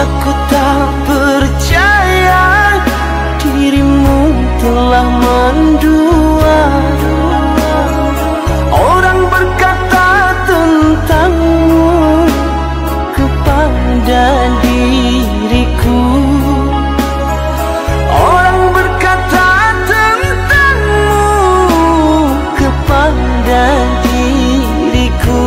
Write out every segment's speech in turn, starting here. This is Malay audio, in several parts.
Aku tak percaya dirimu telah mendua. Orang berkata tentangmu kepada diriku. Orang berkata tentangmu kepada diriku.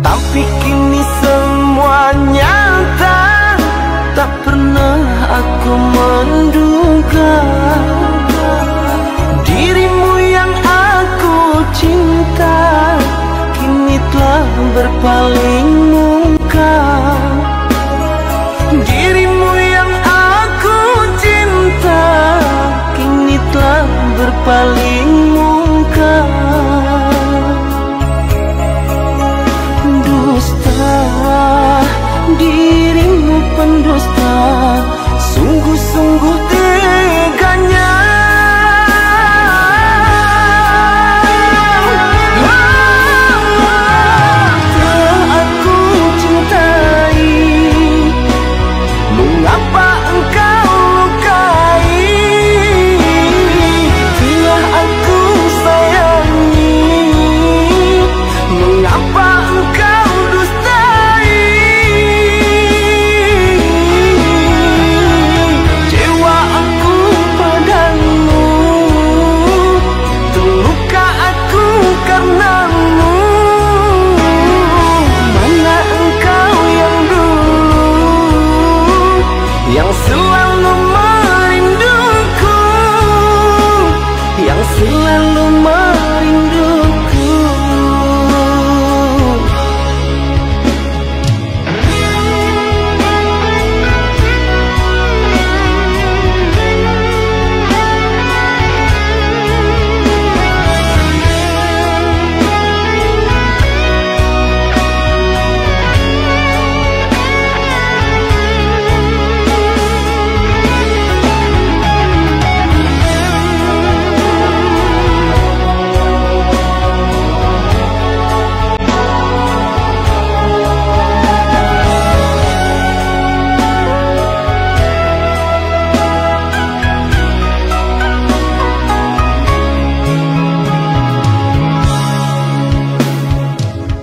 Tapi kini semua nyata, tak pernah aku menduga dirimu yang aku cinta kini telah berpaling muka. Dirimu yang aku cinta kini telah berpaling muka. Dirimu pendusta, sungguh-sungguh teganya. Telah aku cintai, mengapa engkau lukai? Telah aku sayangi, mengapa engkau dustai? Yang selalu merinduku, yang selalu merinduku.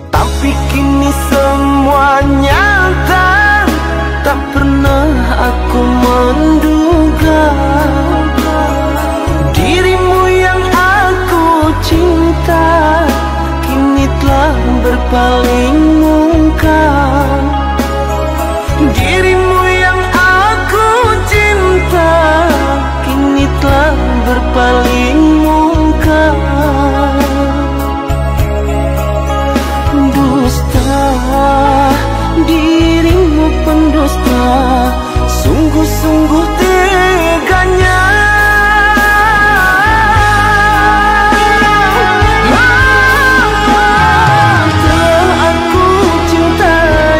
Tapi kini semua nyata, tak pernah aku menduga dirimu yang aku cinta kini telah berpaling muka. Dirimu yang aku cinta kini telah berpaling muka. Dirimu pendusta, sungguh-sungguh teganya. Telah aku cintai,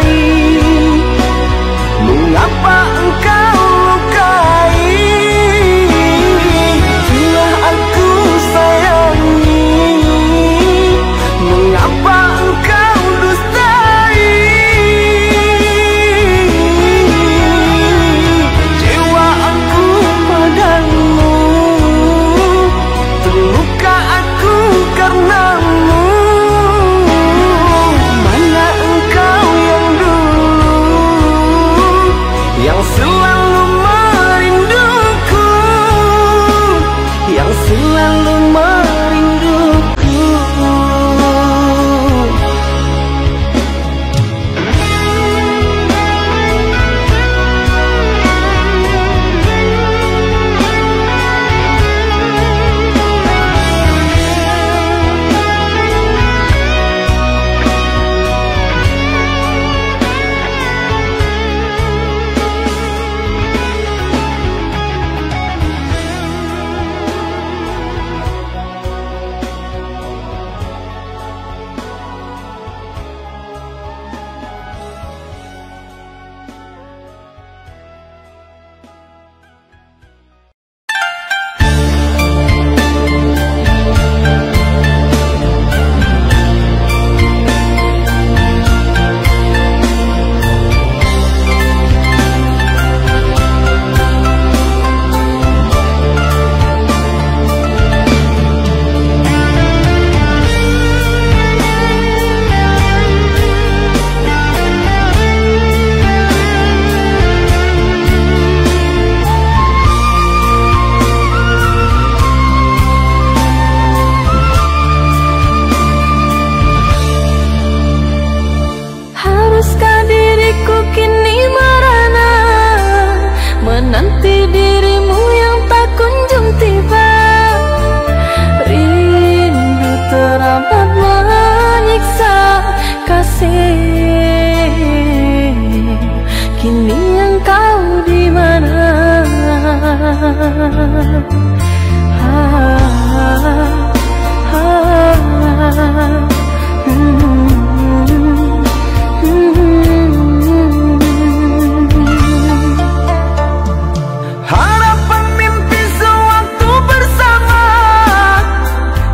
Harapan mimpi sewaktu bersama,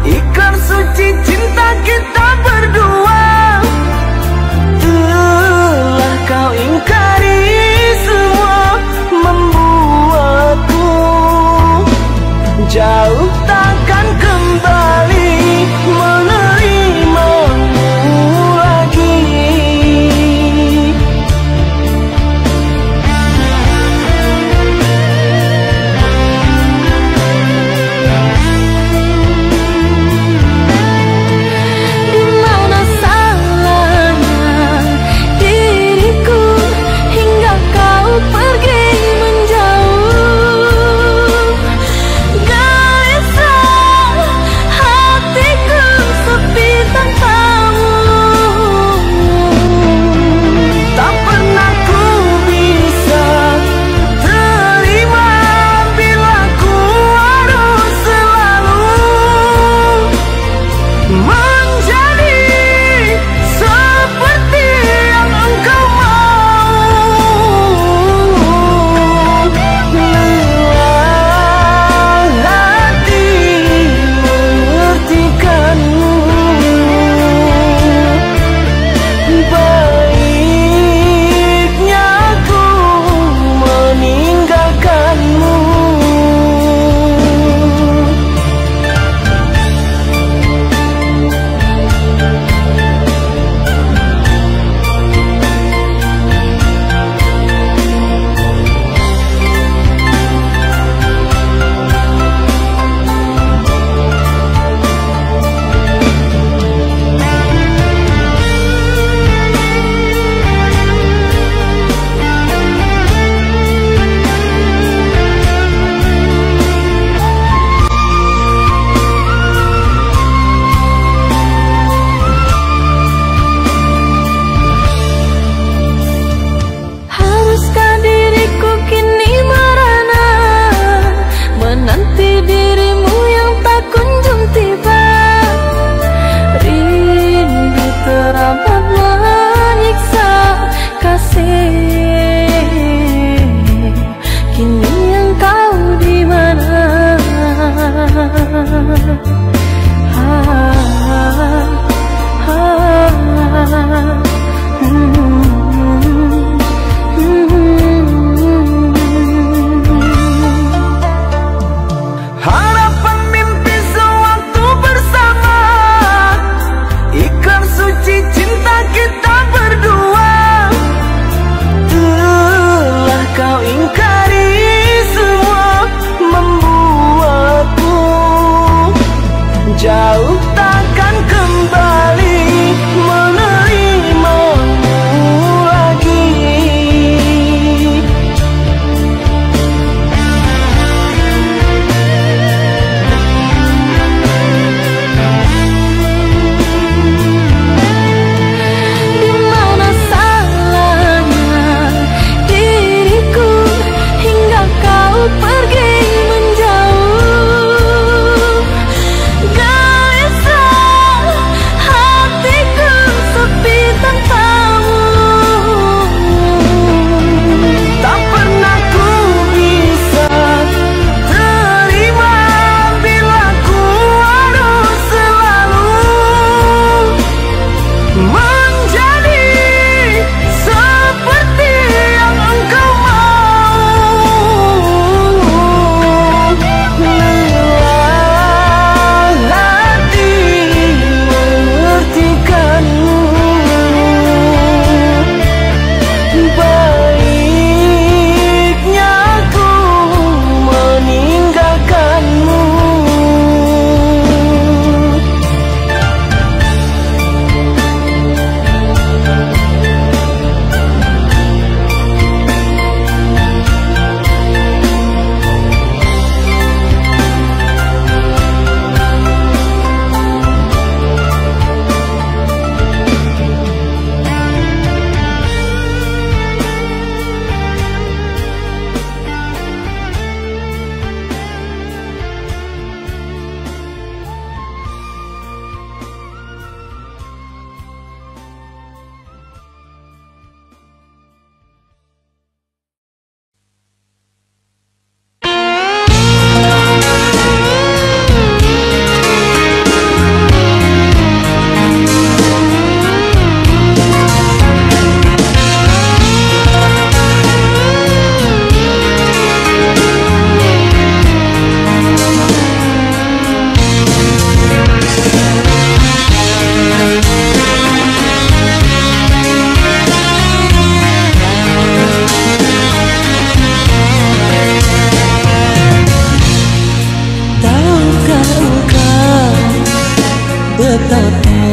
ikrar suci cinta kita berdua, telah kau ingkari semua, membuatku jauh takkan kembali.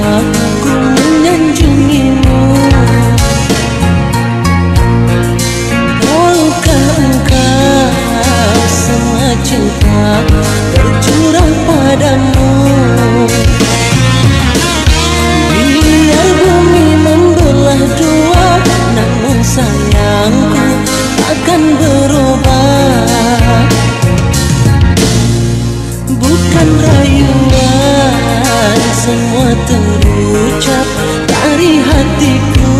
aku menyanjungimu. Tahukah engkau semua cinta tercurah padamu. Biar bumi membelah dua, namun sayangku takkan berubah. Bukan rayuan, semua terucap dari hatiku.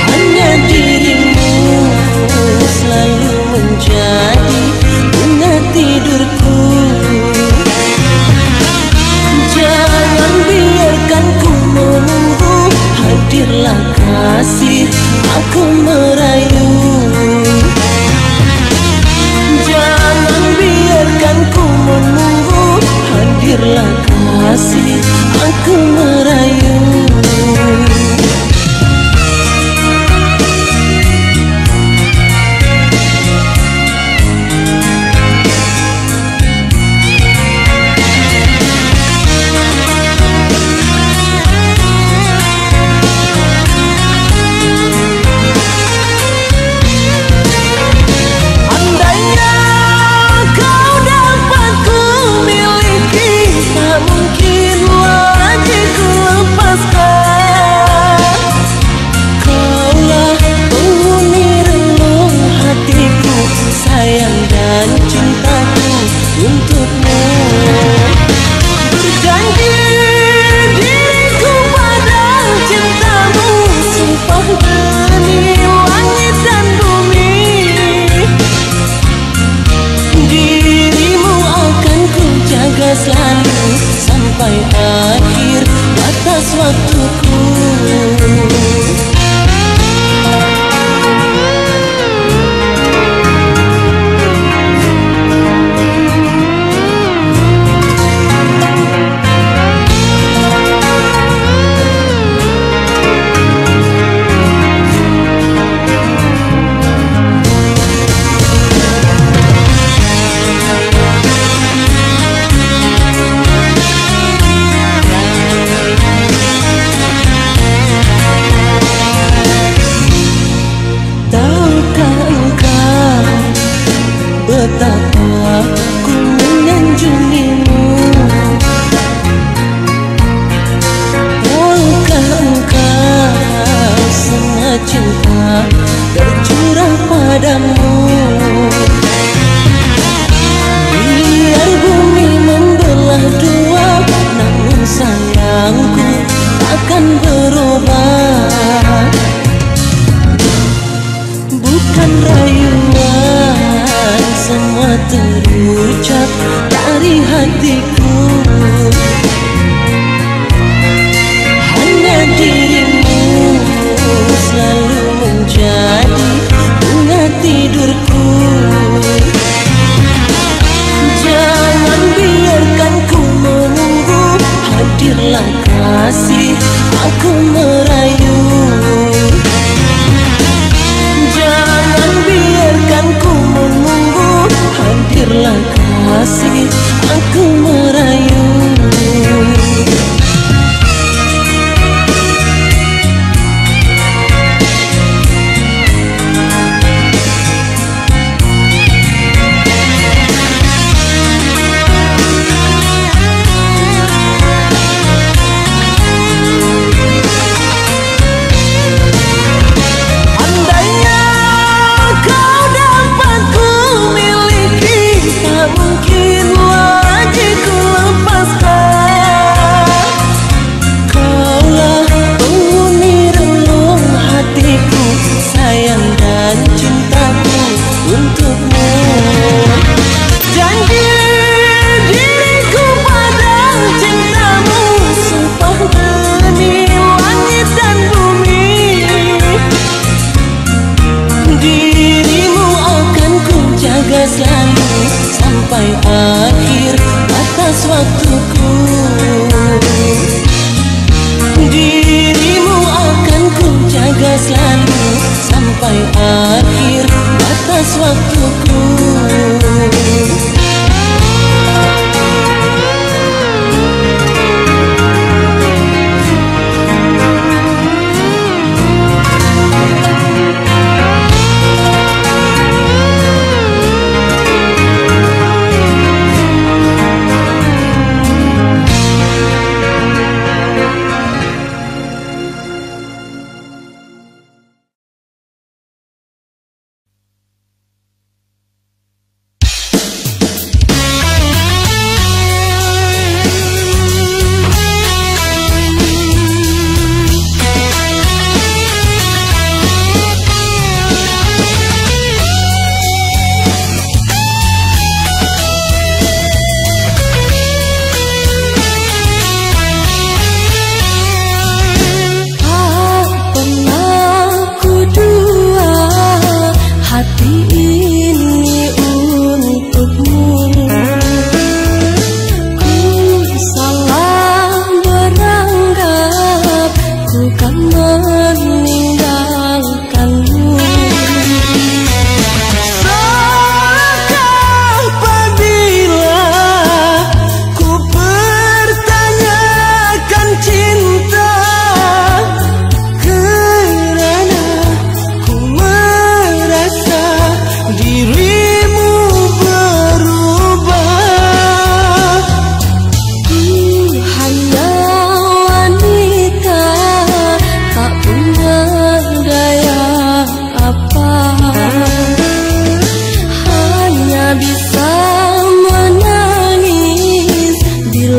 Hanya dirimu selalu menjadi bunga tidurku. Jangan biarkan ku menunggu, hadirlah kasih, aku merayu. Jangan biarkan ku menunggu, hadirlah kasih, aku merayu. Selalu sampai akhir batas waktuku. Betapa ku menyanjungimu. Tahukah engkau semua cinta tercurah padamu. Biar bumi membelah dua, namun sayangku takkan berubah. Bukan rayuan, semua terucap dari hatiku. Hanya dirimu selalu menjadi bunga tidurku. Jangan biarkan ku menunggu, hadirlah kasih, aku merayu. Jangan biarkan ku menunggu, hadirlah kasih, aku merayu. Sampai akhir batas waktuku. Dirimu akan ku jaga selalu sampai akhir batas waktuku.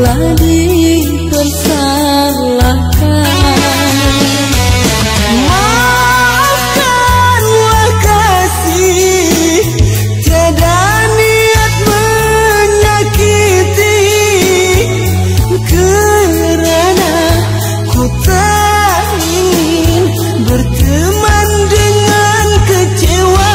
bila dipersalahkan. Maafkanlah kasih, tiada niat menyakiti, kerana ku tak ingin berteman dengan kecewa.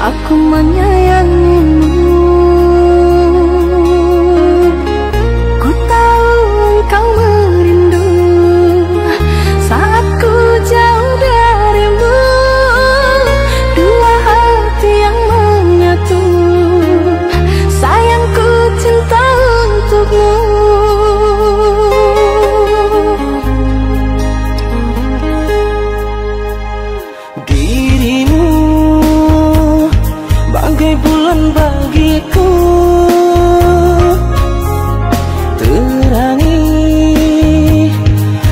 aku menyayangimu. Ku tahu engkau merindu saat ku jauh darimu. Dua hati yang menyatu, sayangku cinta untukmu. Dirimu bagai bulan bagiku, terangi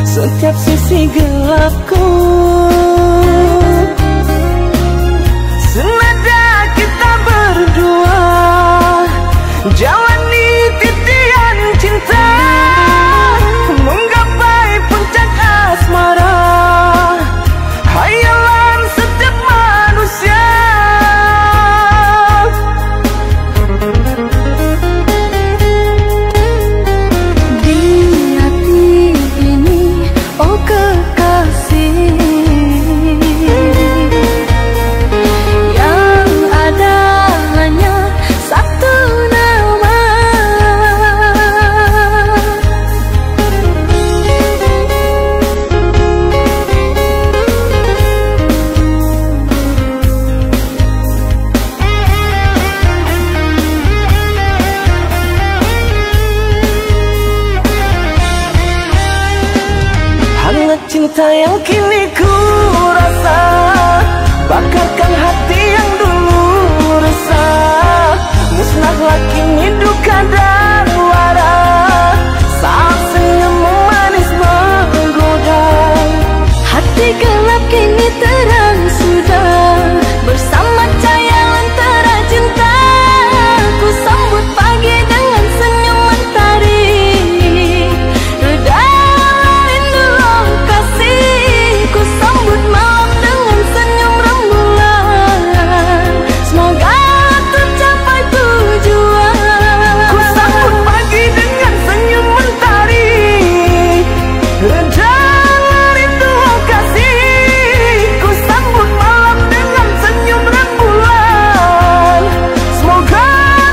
setiap sisi gelapku. Senada kita berdua jalani titian cinta, menggapai puncak asmara, hayalan setiap manusia. Di hati ini, oh kekasih, yang ada hanya satu nama. Hangat cinta yang kini ku rasa, bakarkan hati yang dulu resah. Musnahlah kini duka dan lara, saat senyummu manis menggoda. Hati gelap kini terang sudah, bersama cahaya lentera cinta. Ku sambut pagi dengan senyum mentari, reda rindu oh kasih. Ku sambut malam dengan senyum rembulan, semoga tercapai tujuan. Ku sambut pagi dengan senyum mentari, reda rindu oh kasih. Ku sambut malam dengan senyum rembulan, semoga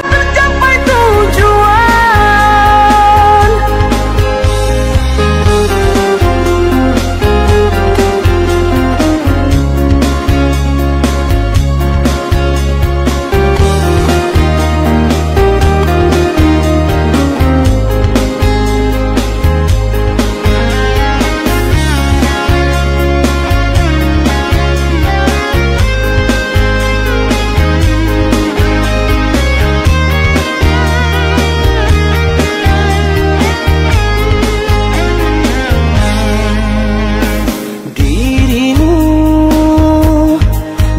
tercapai tujuan. Dirimu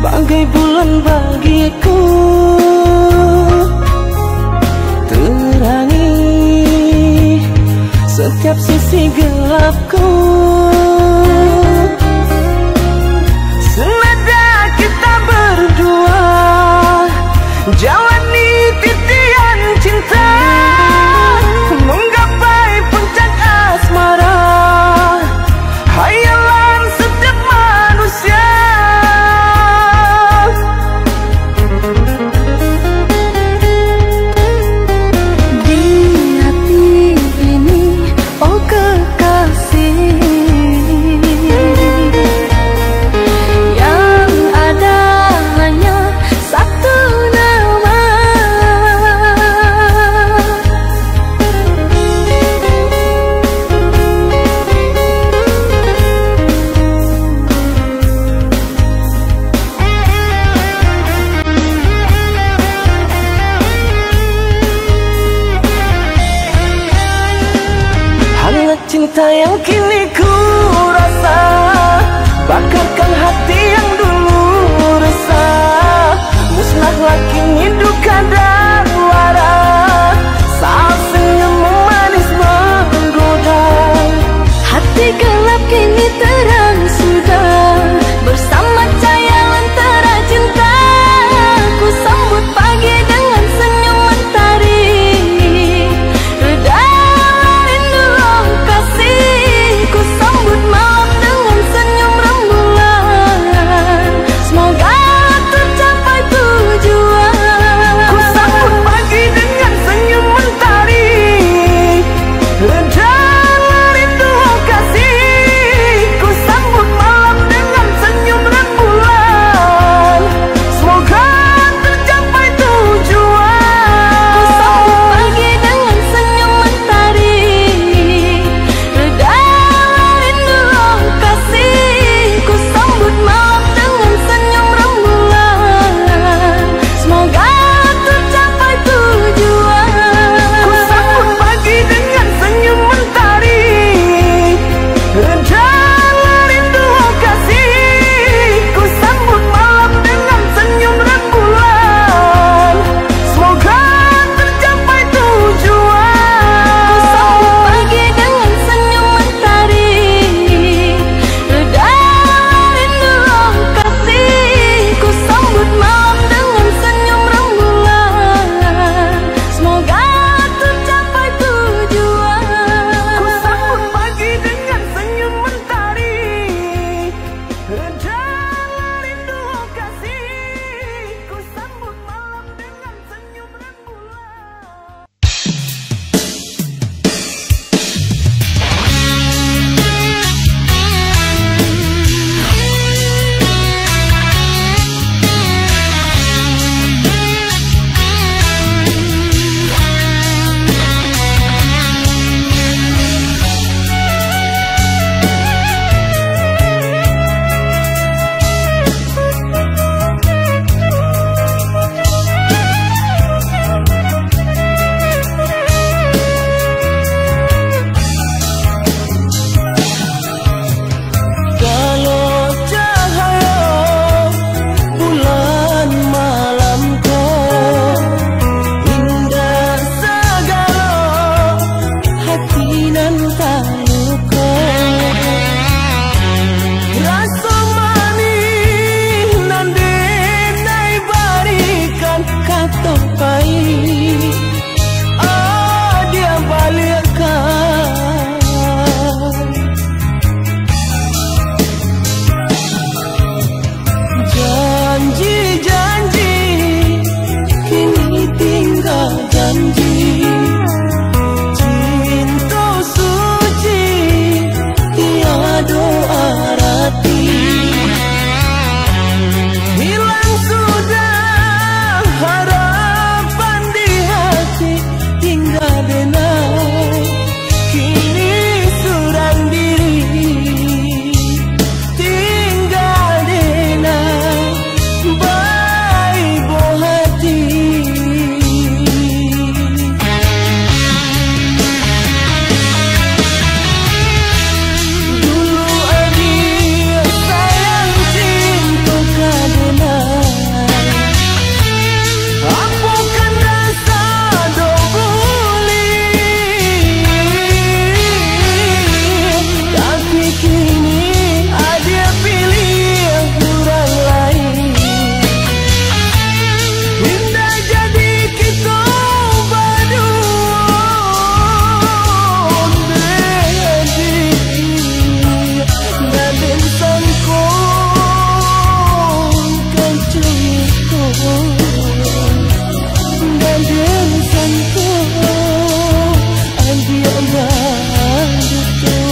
bagai bulan bagiku, terangi setiap sisi gelapku. Senada kita berdua jalani titian cinta, menggapai puncak asmara, hayalan setiap manusia. Di hati ini, oh kekasih, yang ada hanya satu nama. Hangat cinta yang kini ku rasa, bakarkan hati yang dulu resah. Musnahlah kini duka dan lara, saat senyummu manis menggoda. Hati gelap kini terang sudah, bersama cahaya lentera cinta. Ku sambut pagi dengan senyum mentari, reda rindu oh kasih. Janji-janji kini tinggal janji. Cinta suci tiada arti. Hilang sudah harapan di hati, tinggal denai kini surang diri. Tinggal denai baik buah hati. Dulu adik sayang cinta kadenai, apakan rasa do boleh. Tapi kini ada pilih orang lain. Indah jadi kita berdua, dan sangkong kan cukup. Dan sangkong dia betul.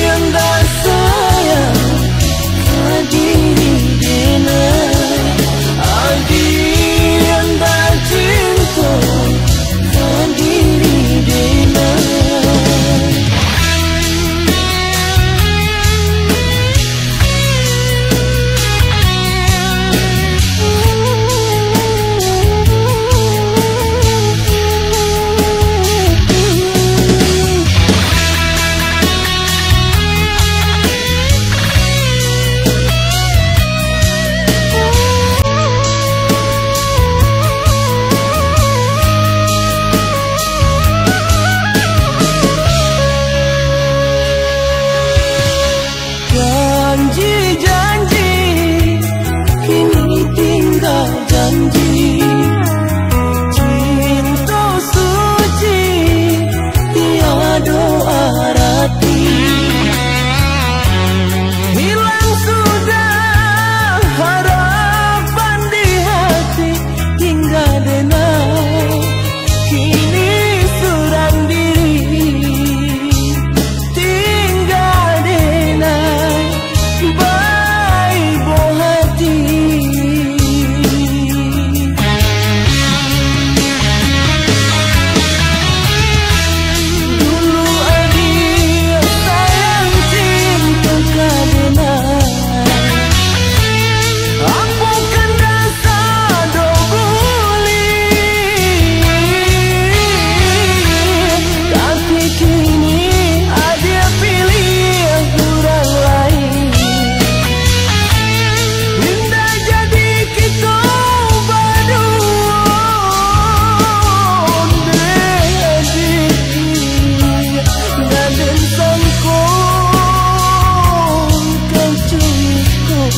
Yang tak sayang kadiri denai, yang tak cinta kadiri denai. Janji-janji kini tinggal janji. Cinta suci tiada arti. Hilang sudah harapan di hati, tinggal denai kini surang diri. Tinggal denai baik buah hati. Dulu adik sayang cinta kadenai, apakan rasa do boleh. Tapi kini ada pilih orang lain. Indah jadi kita berdua, dan sangkong kan cukup.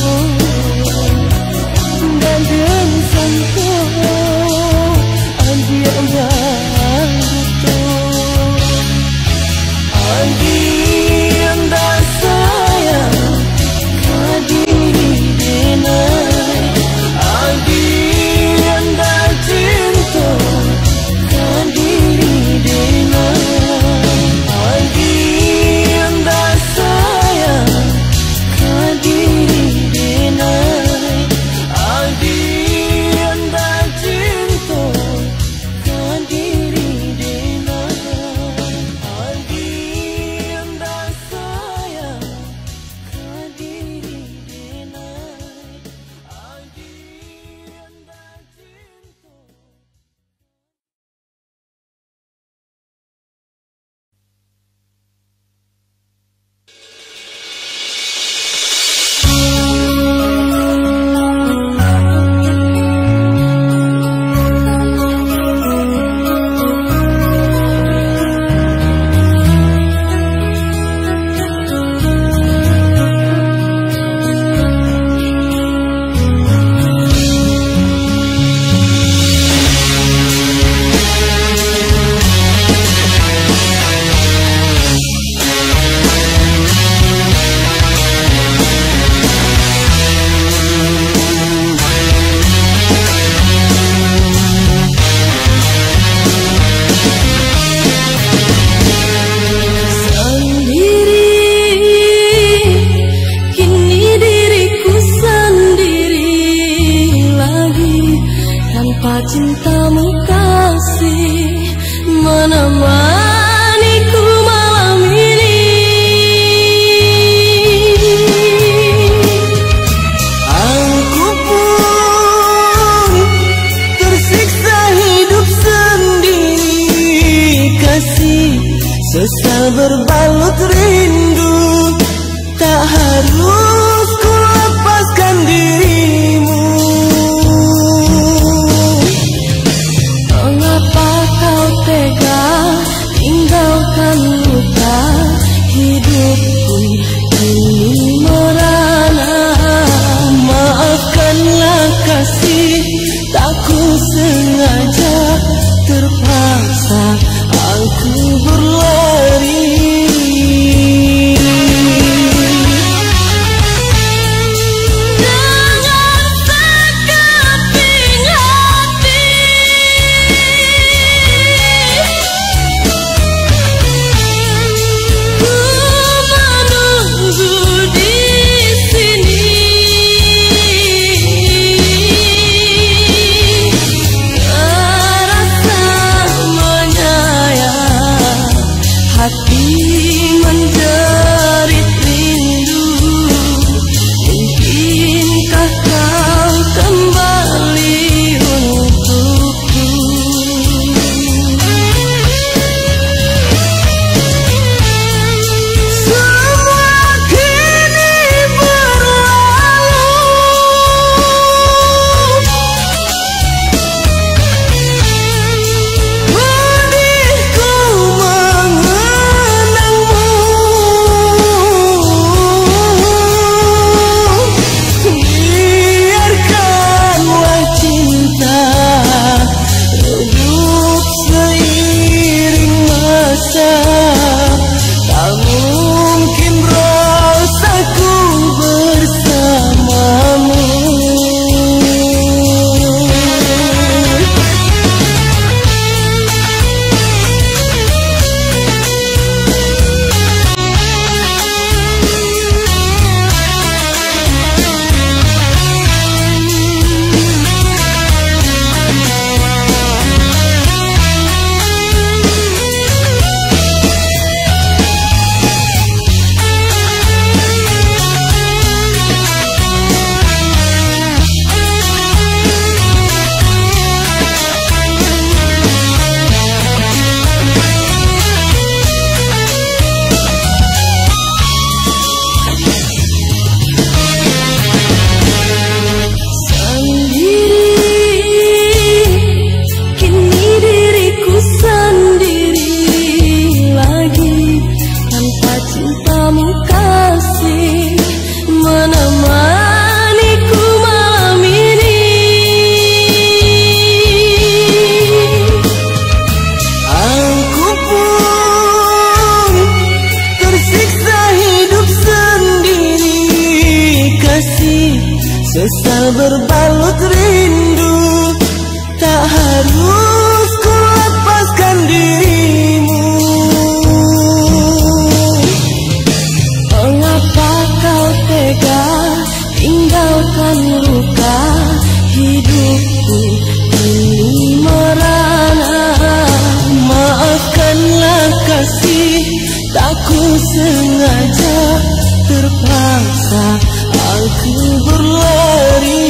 Dan sangkong dia betul. Yang tak sayang kadiri denai, yang tak cinta kadiri denai. Yang tak sayang kadiri denai. cintamu kasih menemaniku malam ini. Aku pun tersiksa hidup sendiri, kasih sesal berbalut rindu. Tak harus ku lepaskan dirimu. Mengapa kau tega tinggalkan luka hidupku ini merana? Maafkanlah kasih, tak ku sengaja, terpaksa aku berlari. Sesal berbalut rindu, tak harus ku lepaskan dirimu. Mengapa kau tega tinggalkan luka hidupku ini merana? Maafkanlah kasih, tak ku sengaja, terpaksa aku berlari.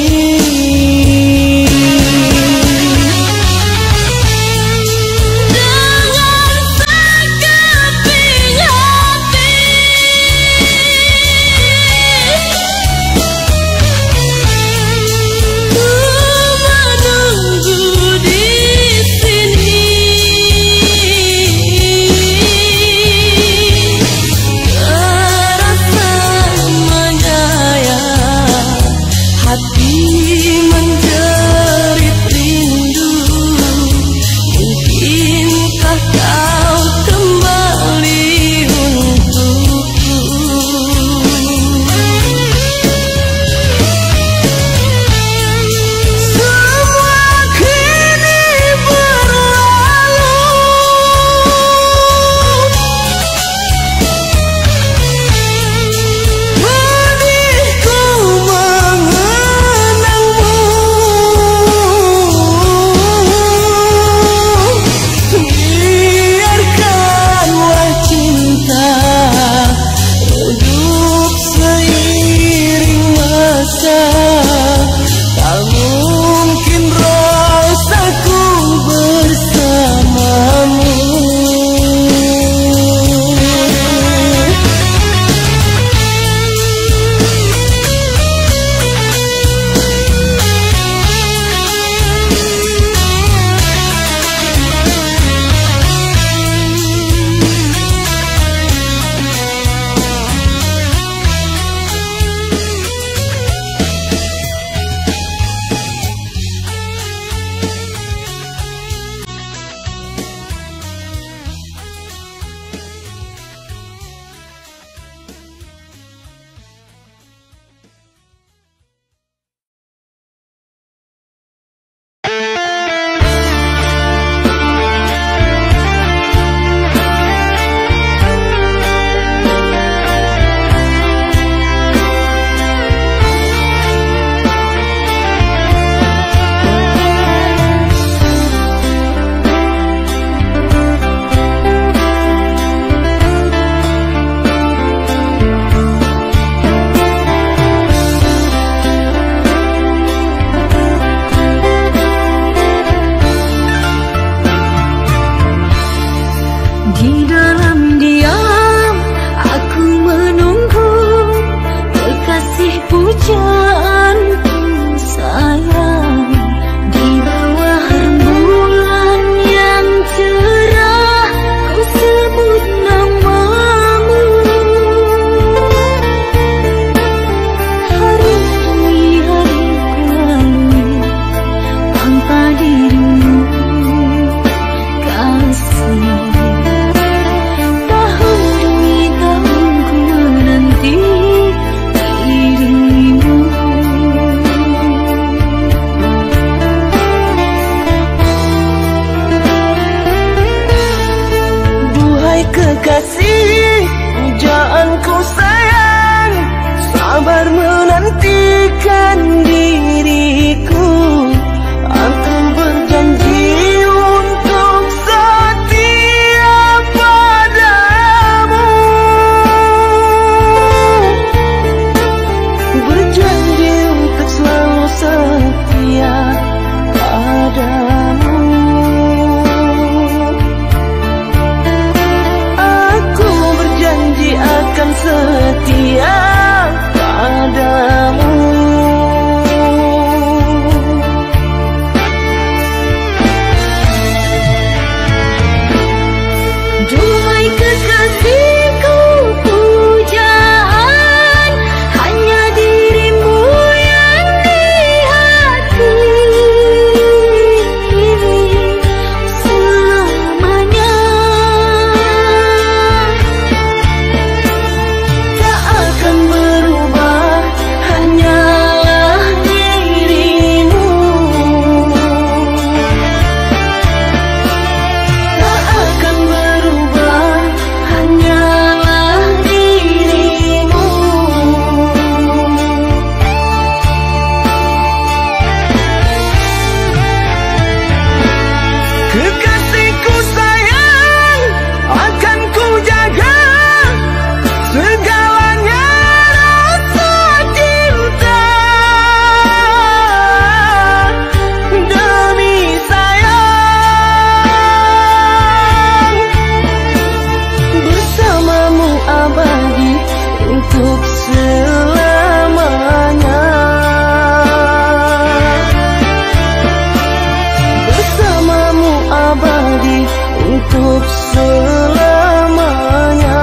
pujaanku sayang, di bawah rembulan yang cerah ku sebut namamu. Hari demi hari ku lalui tanpa dirimu kasih. Tahun demi tahun ku menanti dirimu. Duhai kekasih, pujaanku sayang, sabar menantikan diriku. Aku berjanji untuk setia padamu, berjanji untuk selalu setia padamu. Aku berjanji akan setia padamu. Duhai kekasihku, pujaan hanya dirimu yang di hati selamanya. Tak akan berubah, hanyalah dirimu. Tak akan berubah, hanyalah dirimu. Kekasihku sayang, akan ku jaga segalanya rasa cinta. Demi sayang, bersamamu abadi untuk selamanya. Bersamamu abadi untuk selamanya.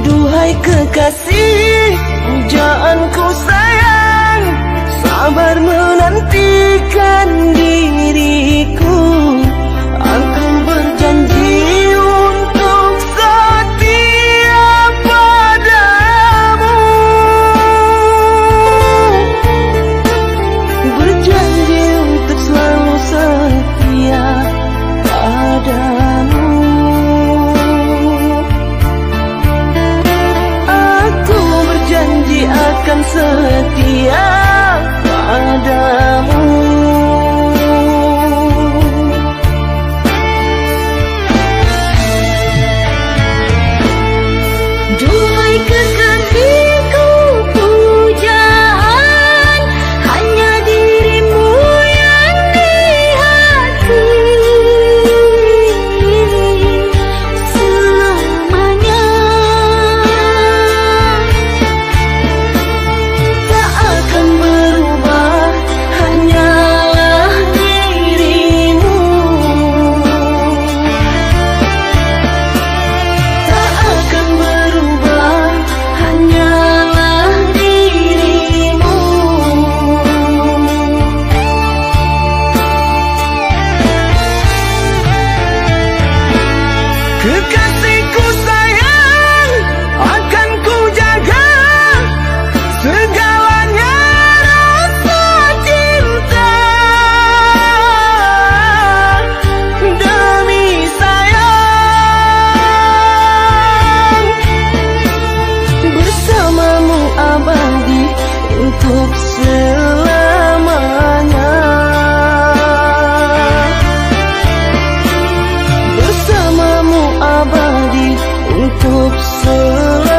Duhai kekasih, pujaanku sayang, sabar menantikan diriku. Aku berjanji untuk setia padamu, berjanji untuk selalu setia padamu. Aku berjanji akan setia padamu. untuk selamanya.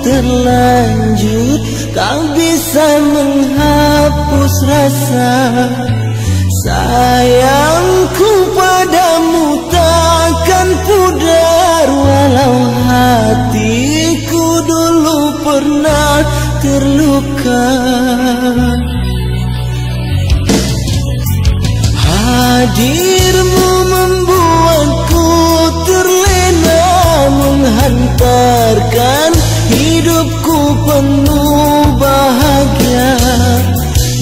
Terlanjur kau bisa menghapus rasa sayangku padamu takkan pudar, walau hatiku dulu pernah terluka. Hadirmu membuatku terlena, menghantarkan hidupku penuh bahagia.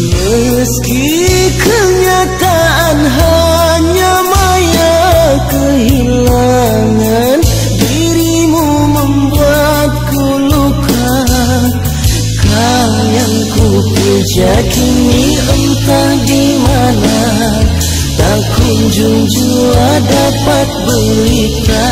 Meski kenyataan hanya maya, kehilangan dirimu membuatku luka. Kau yang ku puja kini entah di mana, tak kunjung jua dapat berita.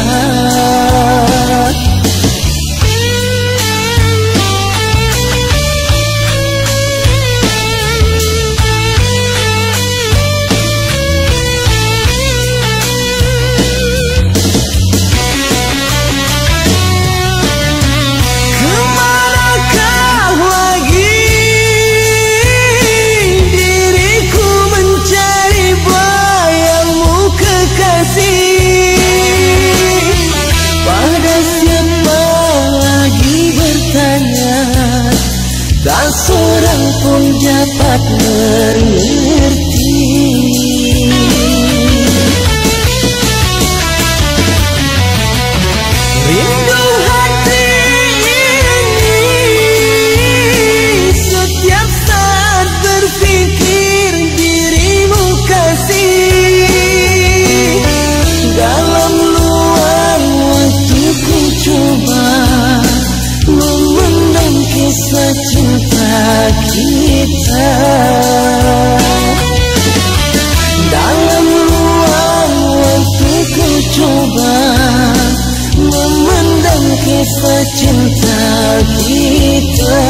Tak seorang pun dapat mengerti. Rindu hati ini setiap saat berpikir dirimu kasih. Dalam luang waktu ku coba memendam kisah cinta kita. Dalam ruang waktu ku coba memendam kisah cinta kita.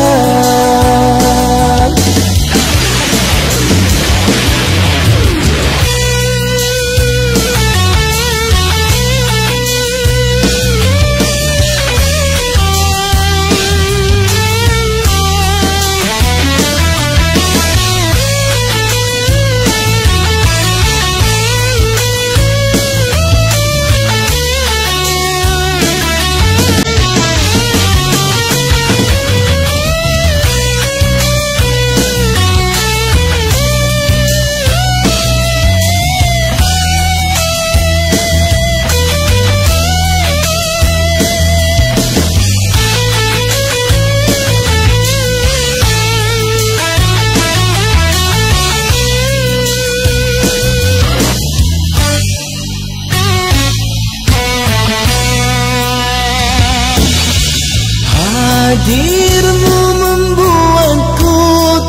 Hadirmu membuatku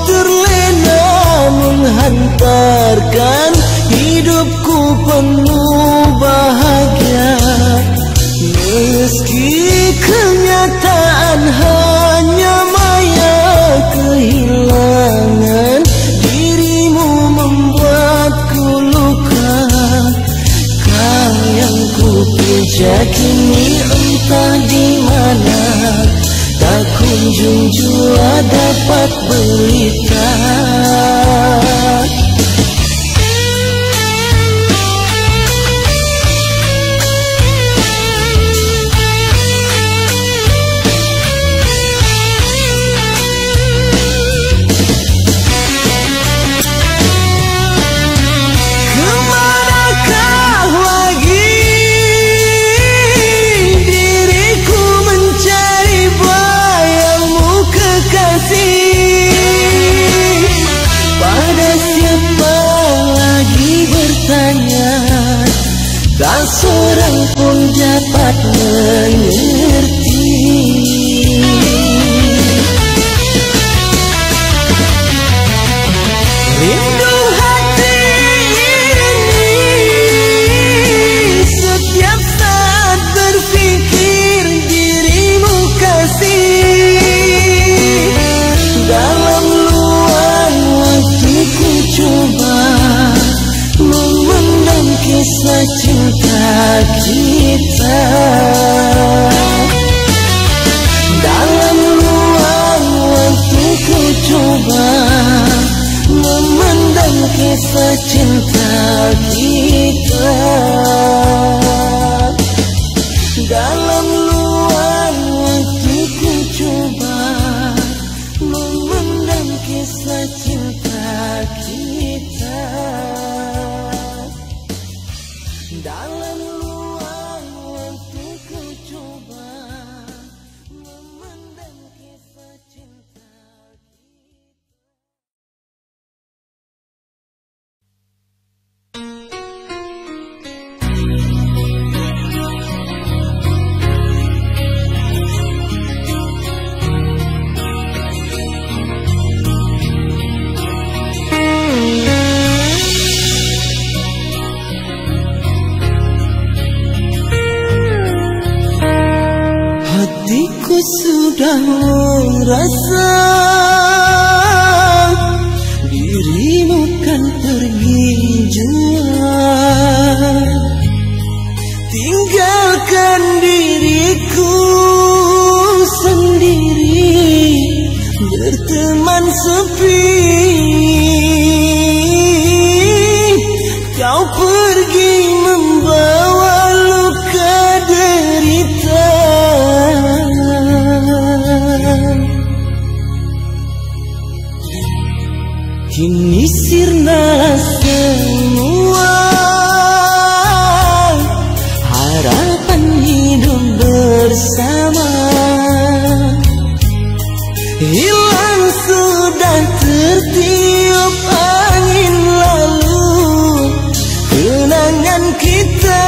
terlena, menghantarkan hidupku penuh bahagia. Meski kenyataan hanya maya, kehilangan dirimu membuatku luka. Kau yang ku puja kini entah di mana, tak kunjung jua dapat berita. seorang pun dapat mengerti. Rindu hati ini setiap saat berpikir dirimu kasih. Dalam luang waktu ku coba memendam kisah cinta kita. Dalam luang waktu ku coba memendam kisah cinta kita. Dalam luang waktu ku coba memendam kisah cinta kita. Dalam luang waktu ku coba memendam kisah cinta hatiku sudah merasa dirimu kan pergi jua, tinggalkan diriku sendiri berteman sepi. Kau pergi membawa luka derita. Kini sirna semua harapan hidup bersama. Hilang sudah tertiup angin lalu kenangan kita.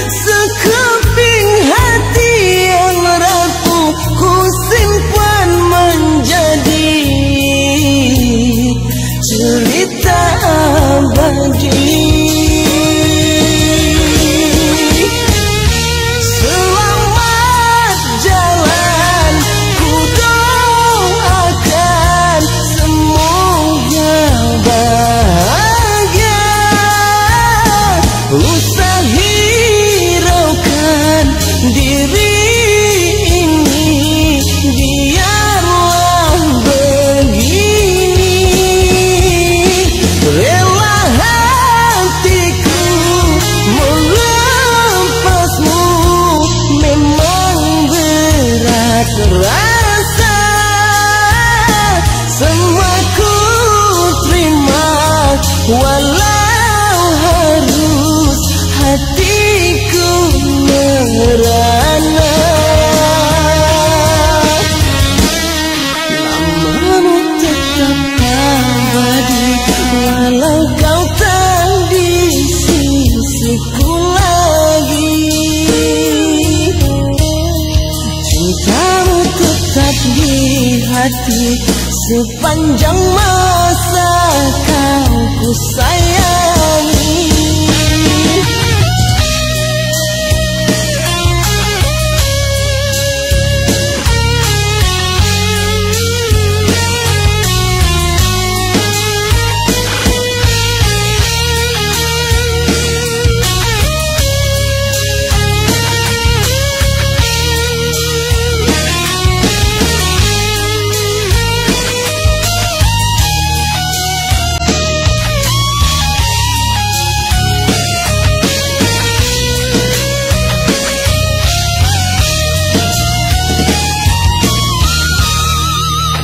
Sekeping hati yang rapuh ku simpan menjadi cerita abadi. Selamat jalan ku doakan, semoga bahagia. Usah hiraukan diri ini, biarlah begini. Rela hatiku melepasmu, memang berat rasa. Semua ku terima walau harus hatiku merana. Namamu tetap abadi walau kau tak di sisiku lagi. Cintamu tetap di hati sepanjang masa kau ku sayangi.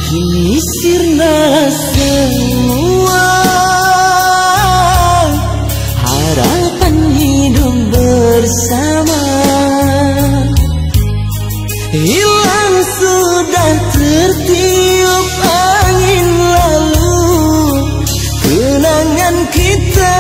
Kini sirna semua harapan hidup bersama. Hilang sudah tertiup angin lalu kenangan kita.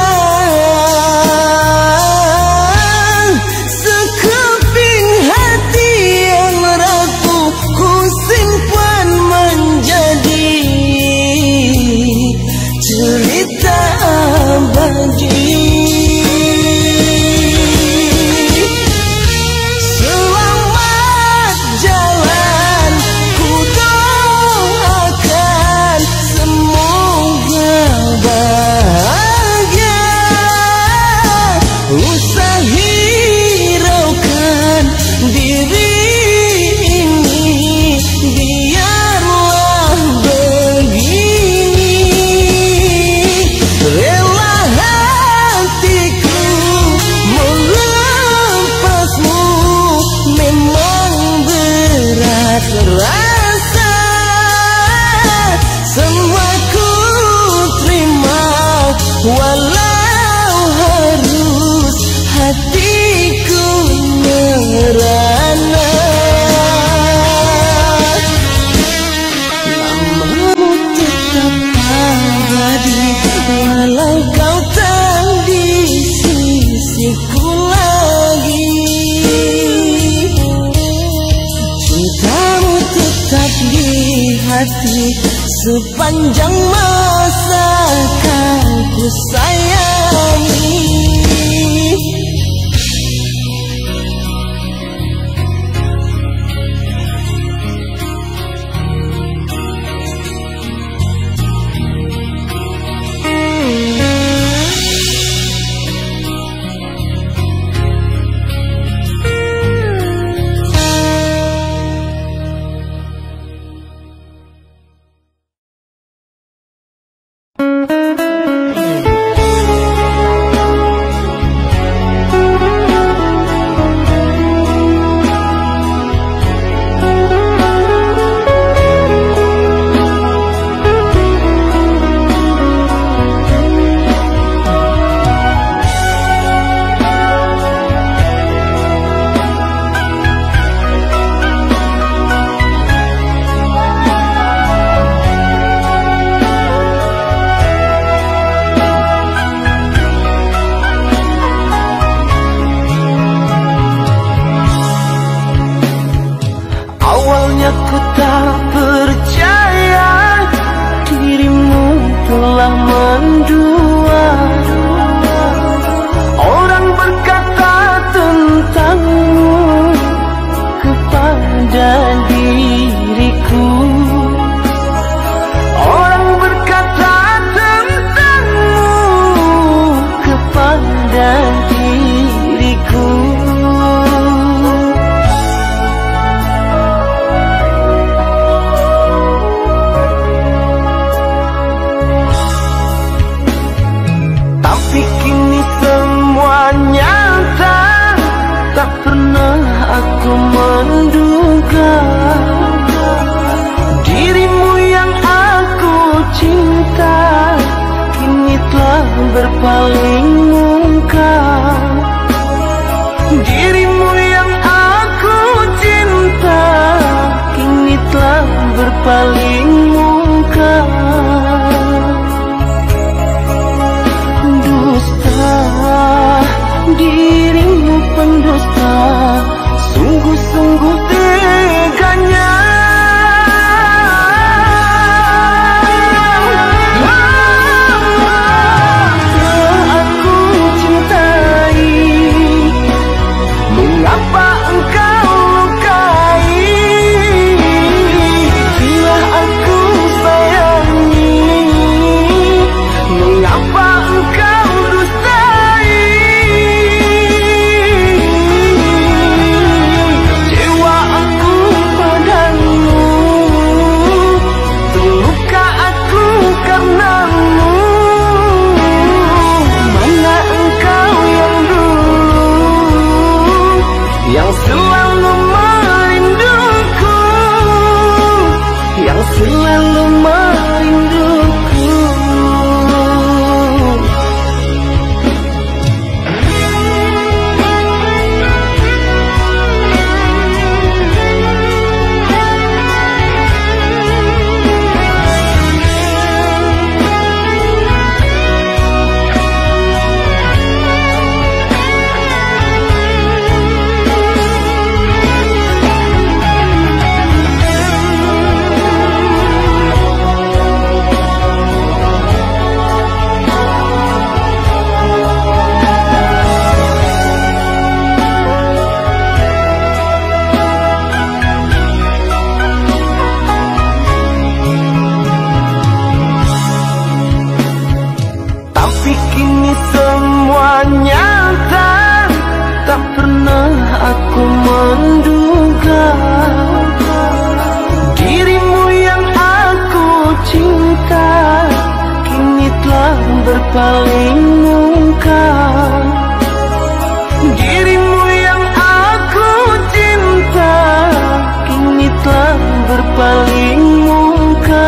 walau harus hatiku merana. Namamu tetap abadi, walau kau tak di sisiku lagi. Cintamu tetap di hati, sepanjang masa kan ku sayangi. Berpaling muka, dirimu yang aku cinta kini telah berpaling muka. Dusta, dirimu pendusta, sungguh-sungguh teganya. Aku menduga dirimu yang aku cinta kini telah berpaling muka. Dirimu yang aku cinta kini telah berpaling muka.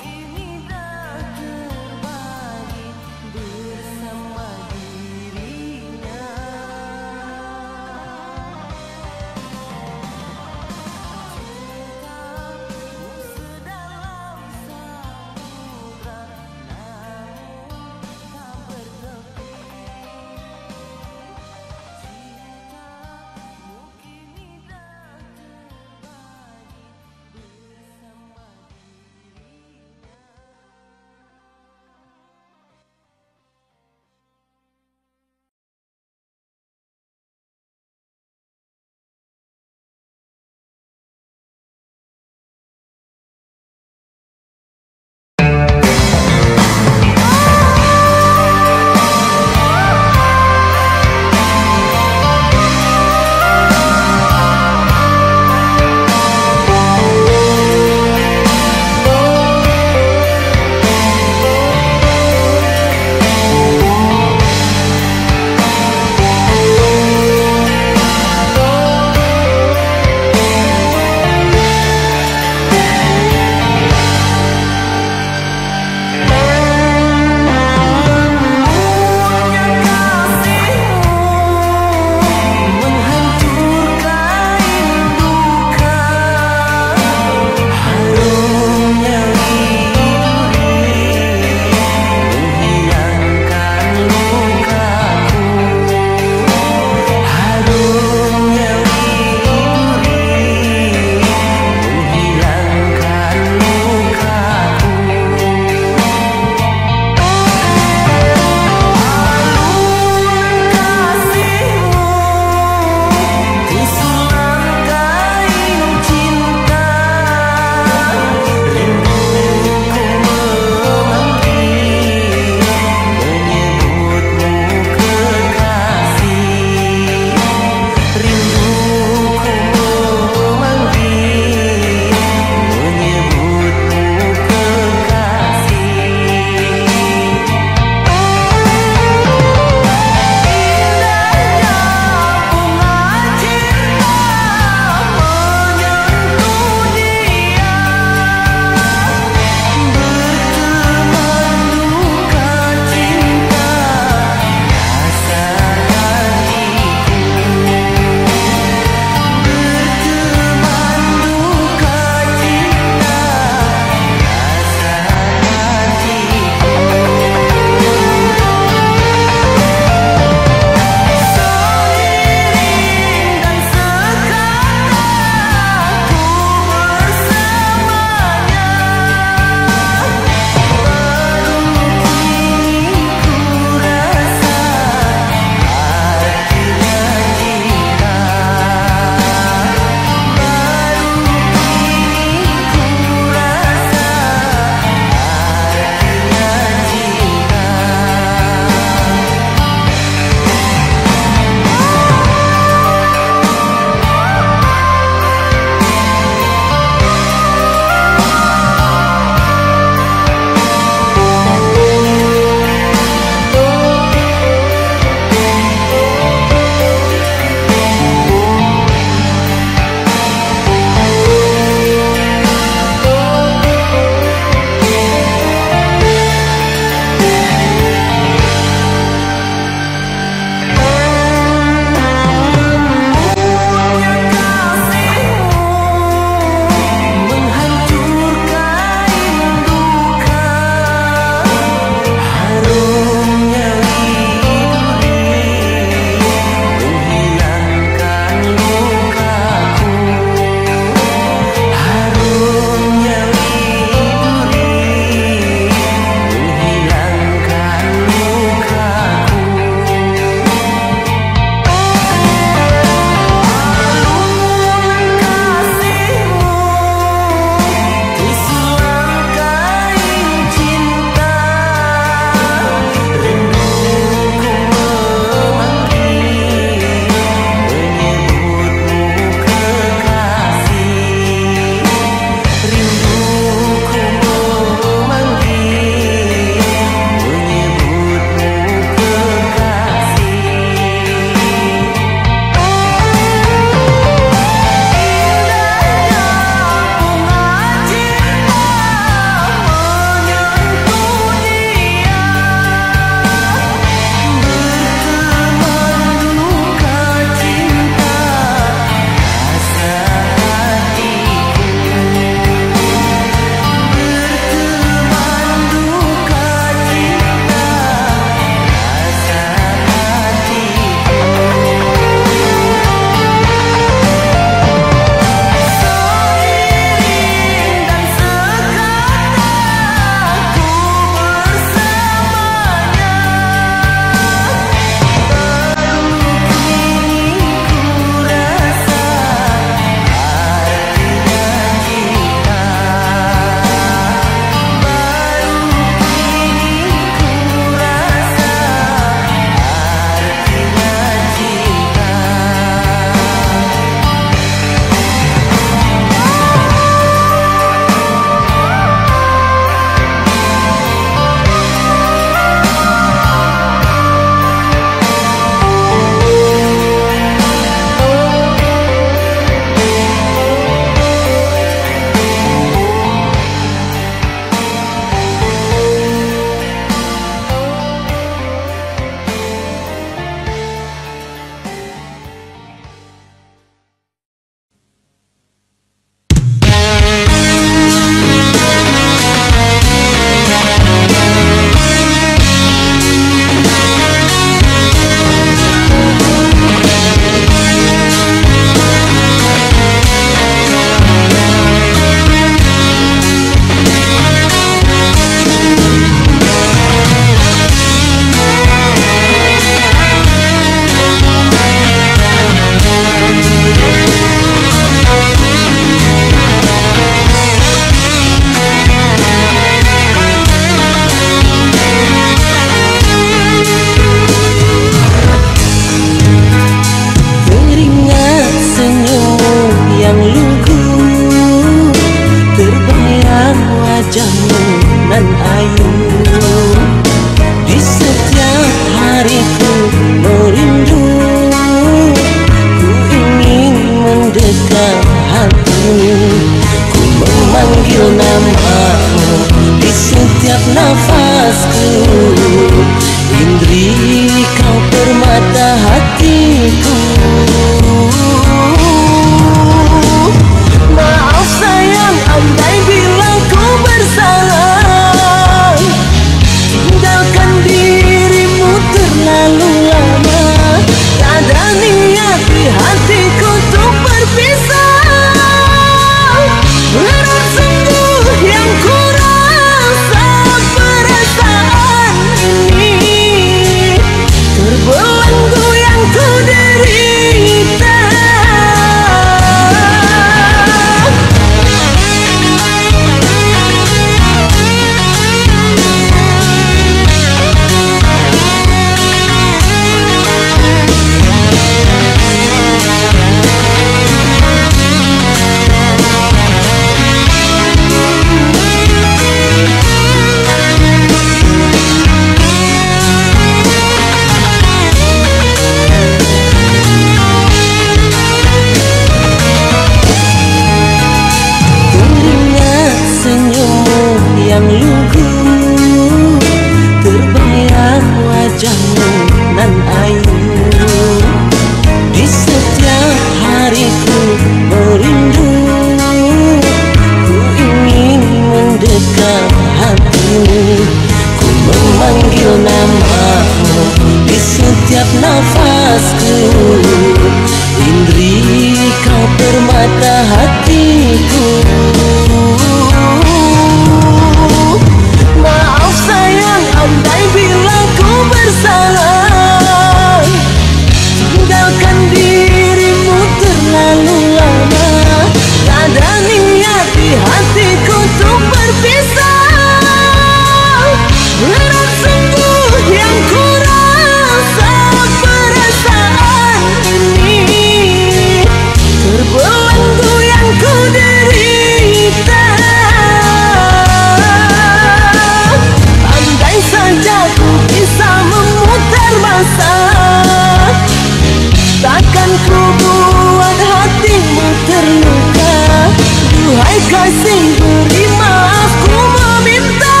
kasih beri maaf ku meminta,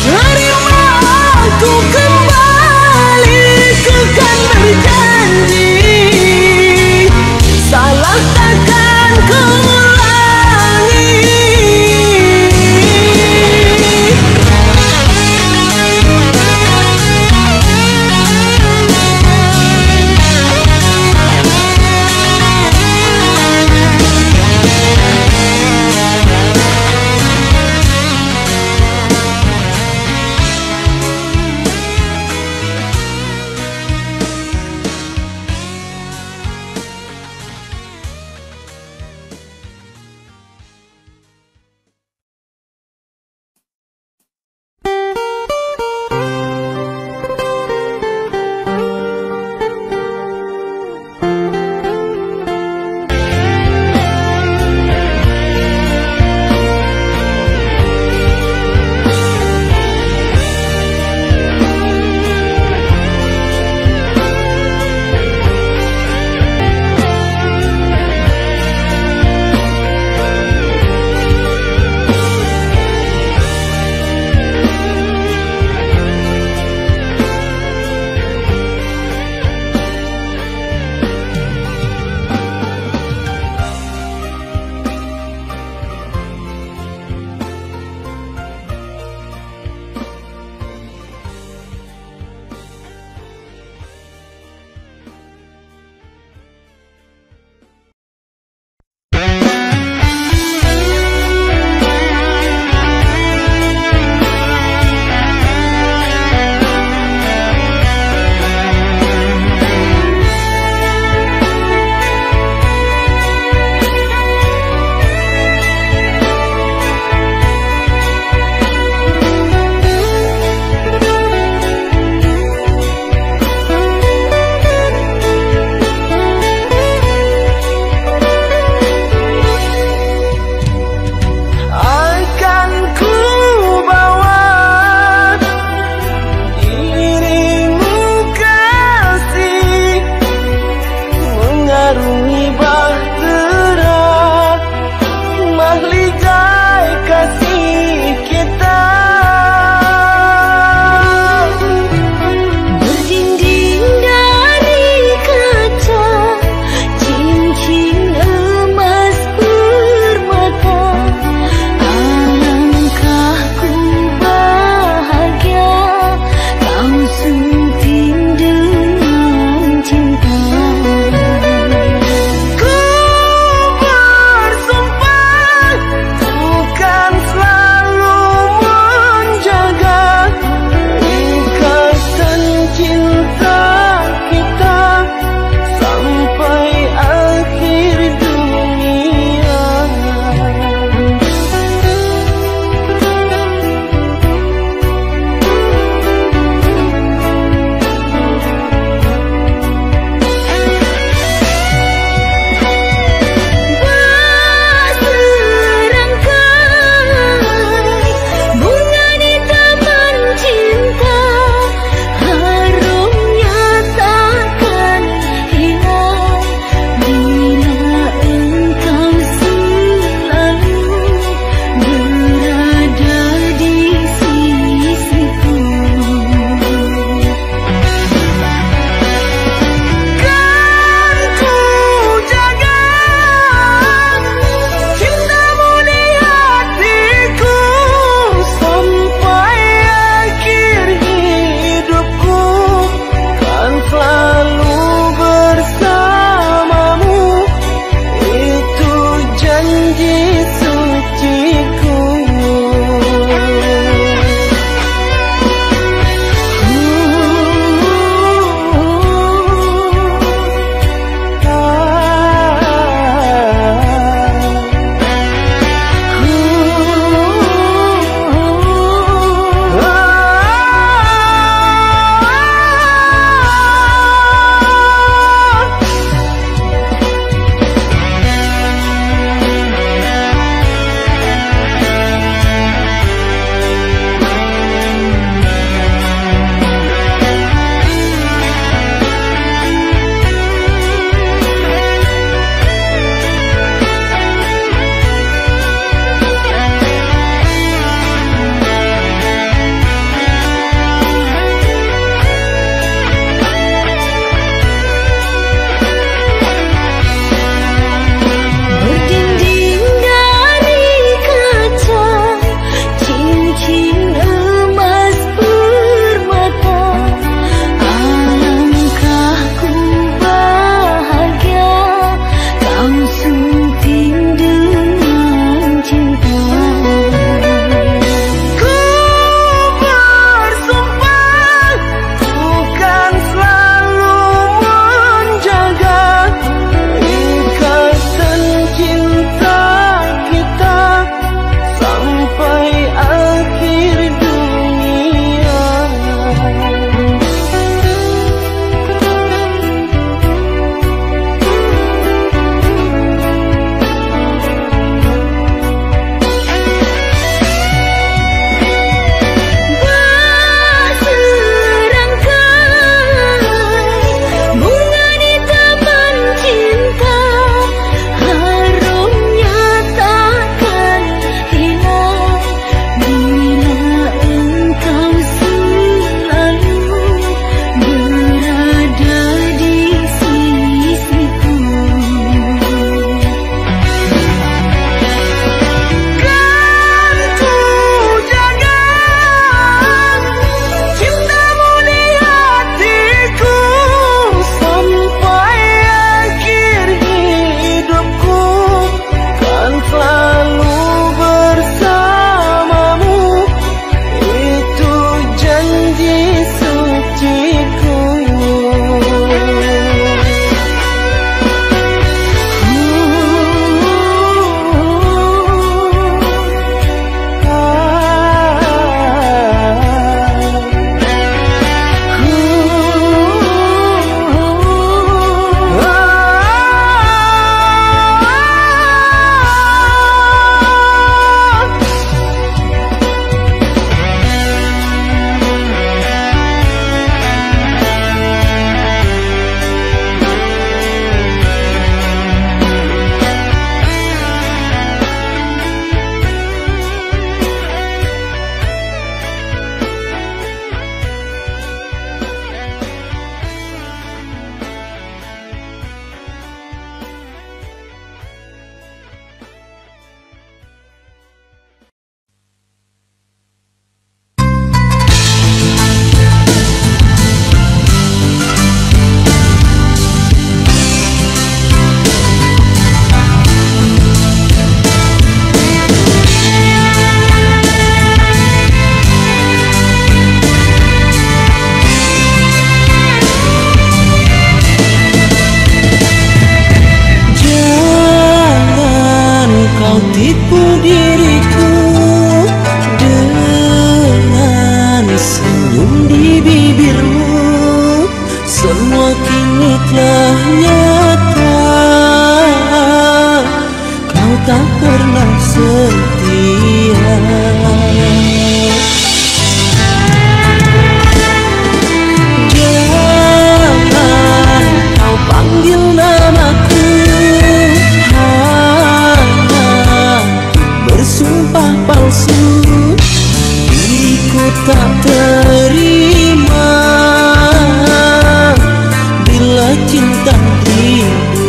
terima aku kembali, ku kan berjanji salah takkan ku ulangi. kini telah nyata, kau tak pernah setia. Jangan kau panggil namaku, hanya bersumpah palsu. Diriku tak terima bila cinta dibuat.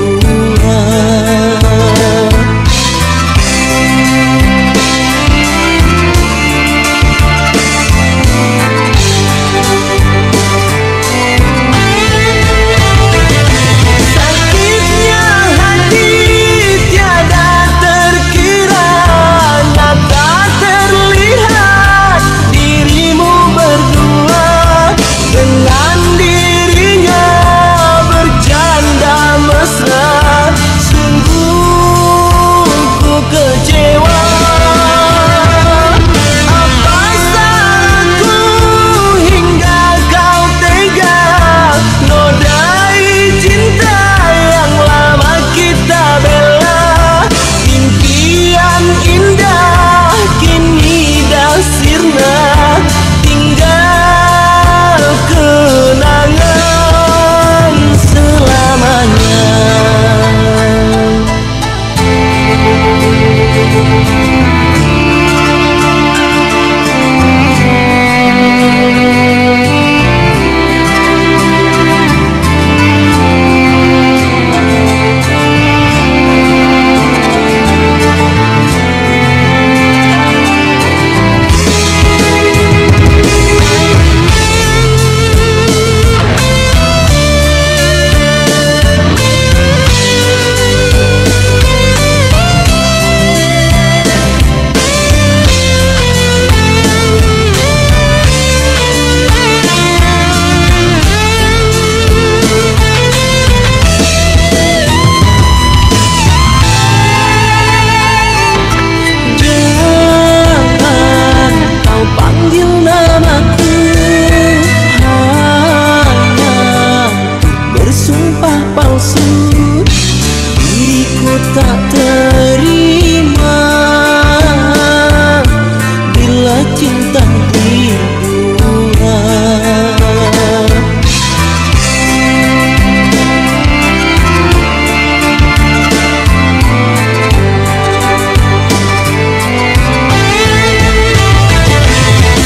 Sakitnya hati tiada terkira, nyata terlihat dirimu berdua dengan dirinya bercanda mesra. Sungguh ku kecewa. Apa salahku hingga kau tega nodai cinta yang lama kita bela. Impian indah kini dah sirna, tinggal kenangan selamanya. Jangan kau panggil namaku, hanya bersumpah palsu. Diriku tak terima bila cinta dibuat.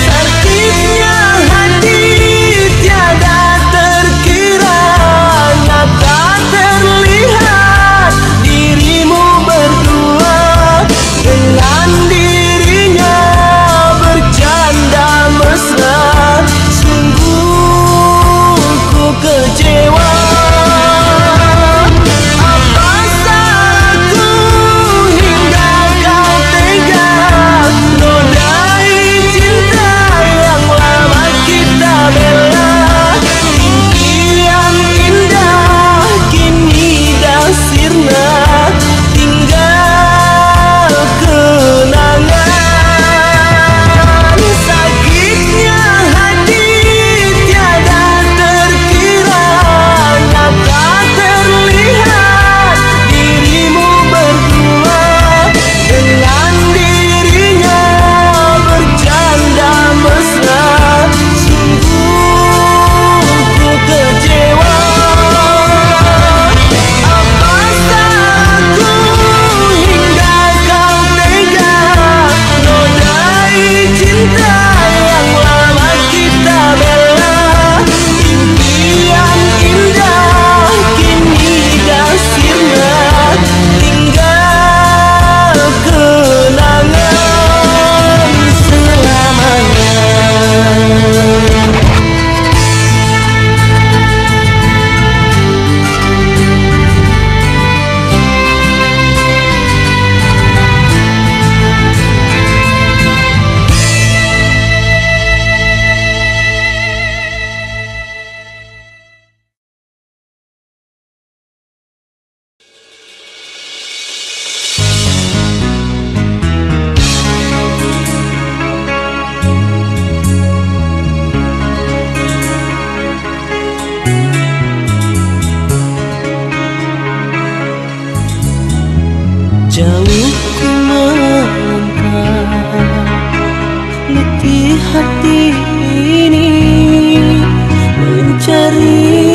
Sakitnya hati tiada terkira, nyata terlihat dirimu berdua Jauh ku melangkah, letih hati ini mencari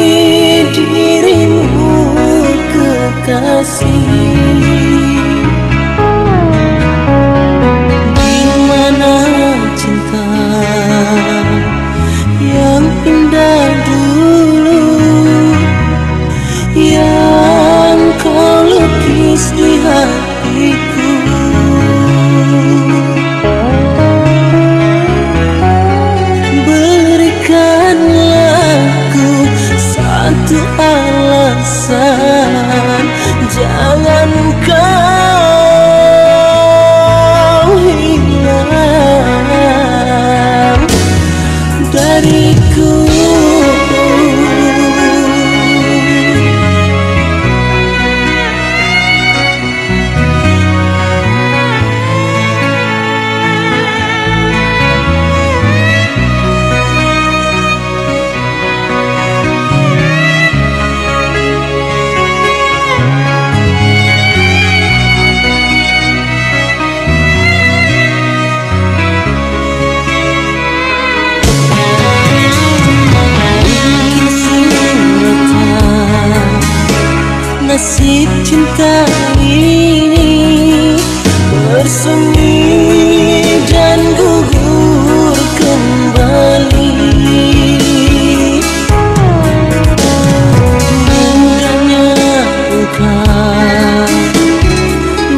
dirimu kekasih. Di mana cinta yang indah dulu yang kau lukis di hatiku? Berikanlah aku satu alasan, jangan kau hilang dariku. Nasib cinta ini bersemi dan gugur kembali. Mudahnya engkau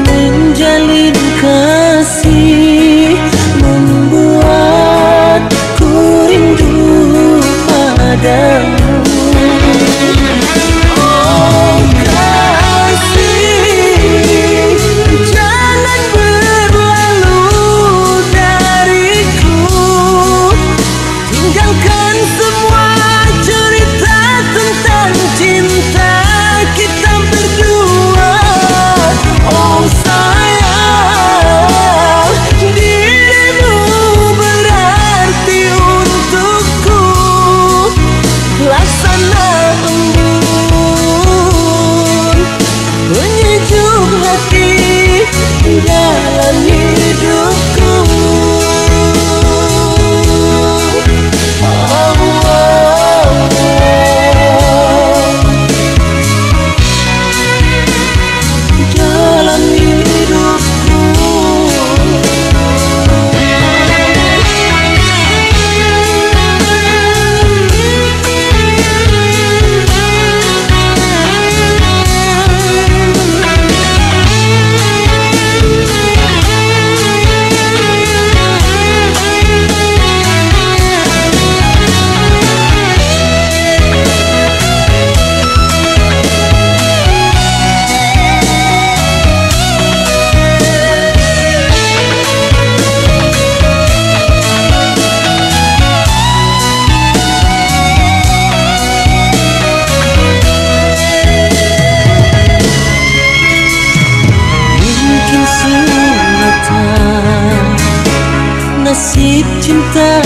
menjalin kasih, membuatku rindu padamu. Dalam hidupku, dalam hidupku. Nasib cinta